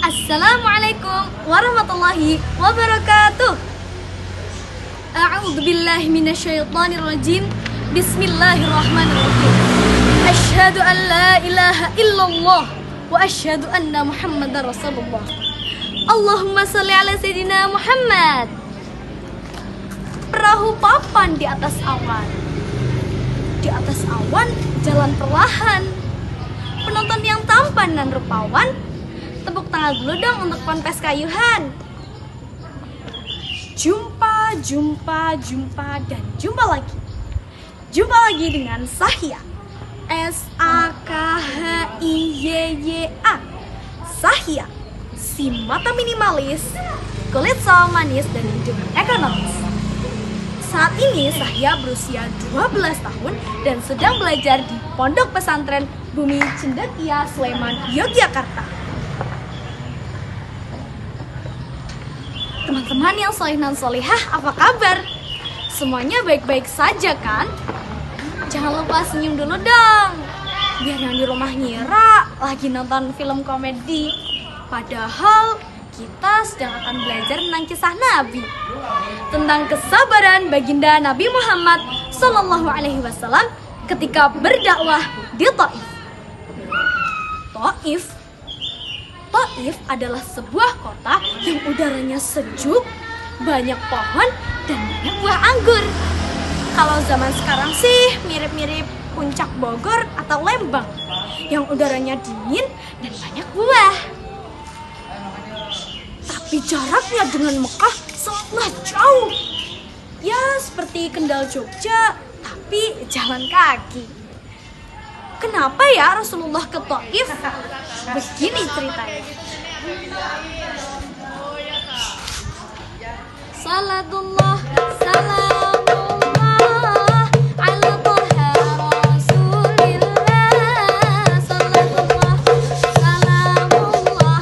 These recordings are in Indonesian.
Assalamualaikum warahmatullahi wabarakatuh. A'udzu billahi minasyaitonir rajim. Bismillahirrahmanirrahim. Asyhadu an la ilaha illallah wa asyhadu anna Muhammadar Rasulullah. Allahumma shalli ala sayyidina Muhammad. Perahu papan di atas awan. Di atas awan jalan perlahan. Penonton yang tampan dan rupawan tepuk tangan dulu dong untuk kontes kayuhan. Jumpa, dan jumpa lagi. Jumpa lagi dengan Sahya. Sahya. Sahya, si mata minimalis, kulit sawo manis, dan hidup ekonomis. Saat ini Sahya berusia 12 tahun dan sedang belajar di Pondok Pesantren Bumi Cendekia, Sleman, Yogyakarta. Teman-teman yang soleh dan solehah, apa kabar? Semuanya baik-baik saja kan? Jangan lupa senyum dulu dong, biar yang di rumah ngira lagi nonton film komedi. Padahal kita sedang akan belajar tentang kisah Nabi, tentang kesabaran baginda Nabi Muhammad SAW ketika berdakwah di Taif. Taif adalah sebuah kota yang udaranya sejuk, banyak pohon, dan banyak buah anggur. Kalau zaman sekarang sih mirip-mirip Puncak Bogor atau Lembang, yang udaranya dingin dan banyak buah. Tapi jaraknya dengan Mekah sangatlah jauh. Ya seperti Kendal Jogja, tapi jalan kaki. Kenapa ya Rasulullah ke Taif? Begini ceritanya. Salatullah, salamullah ala Taha Rasulillah. Salatullah, salamullah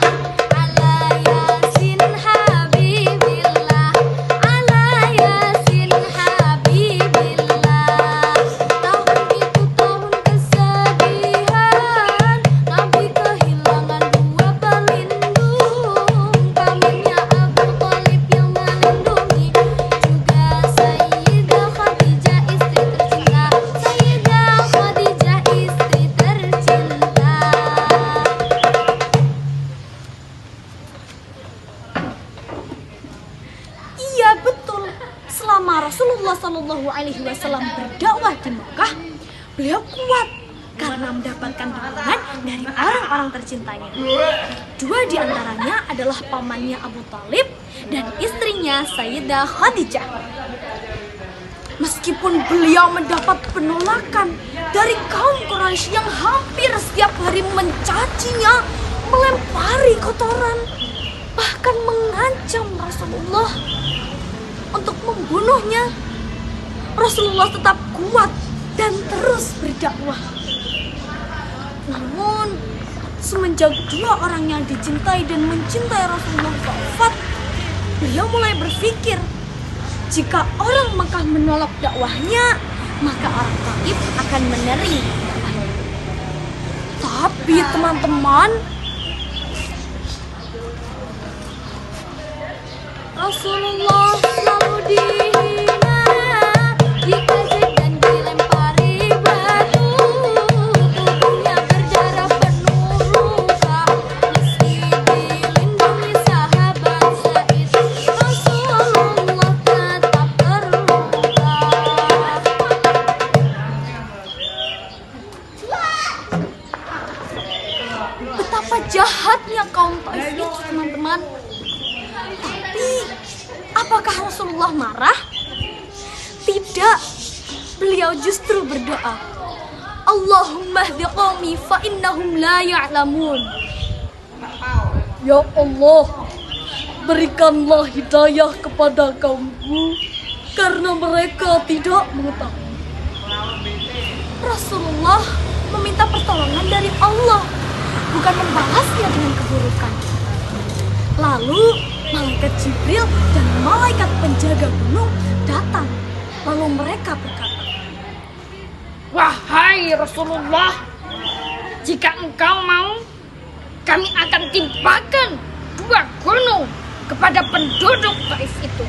ala Yasin Habibillah. Ala Yasin Habibillah. Tahun itu tahun kesedihan, Nabi kehilangan dua pelindung. Pamannya Abu Thalib yang melindungi, juga Sayyidah Khadijah istri tercinta. Sayyidah Khadijah istri tercinta. Iya betul. Selama Rasulullah SAW berdakwah di Mekah, beliau kuat karena mendapatkan dukungan dari orang-orang tercintanya. Dua di antaranya adalah pamannya Abu Thalib dan istrinya Sayyidah Khadijah. Meskipun beliau mendapat penolakan dari kaum Quraisy yang hampir setiap hari mencacinya, melempari kotoran, bahkan mengancam Rasulullah untuk membunuhnya, Rasulullah tetap kuat dan terus berdakwah. Namun, semenjak dua orang yang dicintai dan mencintai Rasulullah wafat, beliau mulai berpikir, jika orang Mekah menolak dakwahnya, maka orang Taif akan menerima. Tapi teman-teman, Rasulullah selalu dihina, dikejek dan dilempari batu, tubuhnya berdarah penuh luka, meski dilindungi sahabat Zaid, Rasulullah tetap terluka. Betapa jahatnya kaum Taif itu, teman-teman. Tapi apakah Rasulullah marah? Tidak. Beliau justru berdoa, Allahumma hdi qaumi fa innahum la ya'lamun. Ya Allah, berikanlah hidayah kepada kaumku karena mereka tidak mengetahui. Rasulullah meminta pertolongan dari Allah, bukan membalasnya dengan keburukan. Lalu malaikat Jibril dan malaikat penjaga gunung datang. Lalu mereka berkata, Wahai Rasulullah, jika engkau mau, kami akan timpakan kepada penduduk Taif itu.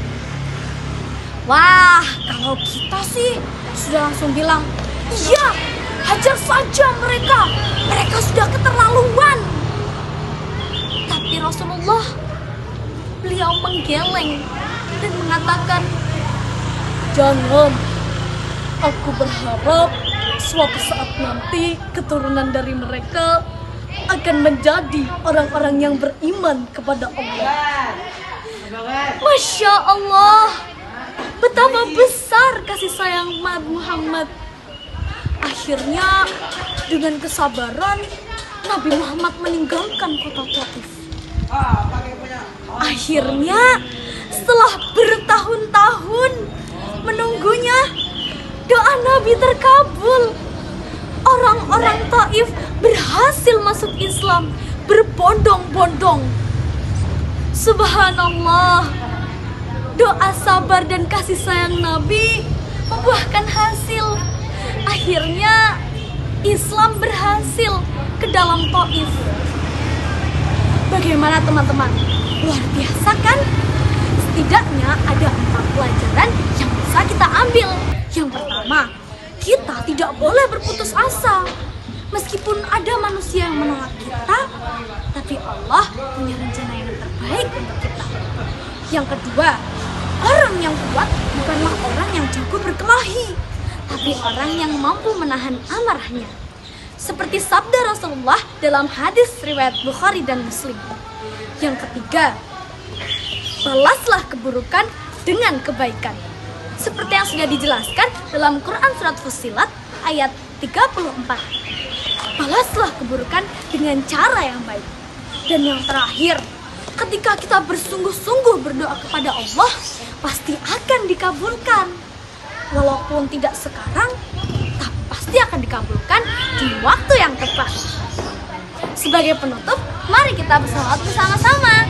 Wah, kalau kita sih sudah langsung bilang, iya, hajar saja mereka. Mereka sudah keterlaluan. Tapi Rasulullah, beliau menggeleng dan mengatakan, jangan, aku berharap suatu saat nanti keturunan dari mereka akan menjadi orang-orang yang beriman kepada Allah. Masya Allah, betapa besar kasih sayang Muhammad. Akhirnya dengan kesabaran Nabi Muhammad meninggalkan kota Taif. Akhirnya setelah bertahun-tahun menunggunya, doa Nabi terkabul. Orang-orang Taif berhasil masuk Islam berbondong-bondong. Subhanallah, doa sabar dan kasih sayang Nabi membuahkan hasil. Akhirnya Islam berhasil ke dalam Taif. Bagaimana teman-teman? Luar biasa kan? Setidaknya ada 4 pelajaran yang bisa kita ambil. Yang pertama, kita tidak boleh berputus asa. Meskipun ada manusia yang menolak kita, tapi Allah punya rencana yang terbaik untuk kita. Yang kedua, orang yang kuat bukanlah orang yang jago berkelahi, tapi orang yang mampu menahan amarahnya. Seperti sabda Rasulullah dalam hadis riwayat Bukhari dan Muslim. Yang ketiga, balaslah keburukan dengan kebaikan. Seperti yang sudah dijelaskan dalam Quran Surat Fussilat ayat 34. Balaslah keburukan dengan cara yang baik. Dan yang terakhir, ketika kita bersungguh-sungguh berdoa kepada Allah, pasti akan dikabulkan. Walaupun tidak sekarang, tapi pasti akan dikabulkan di waktu yang tepat. Sebagai penutup, mari kita bersalawat bersama-sama.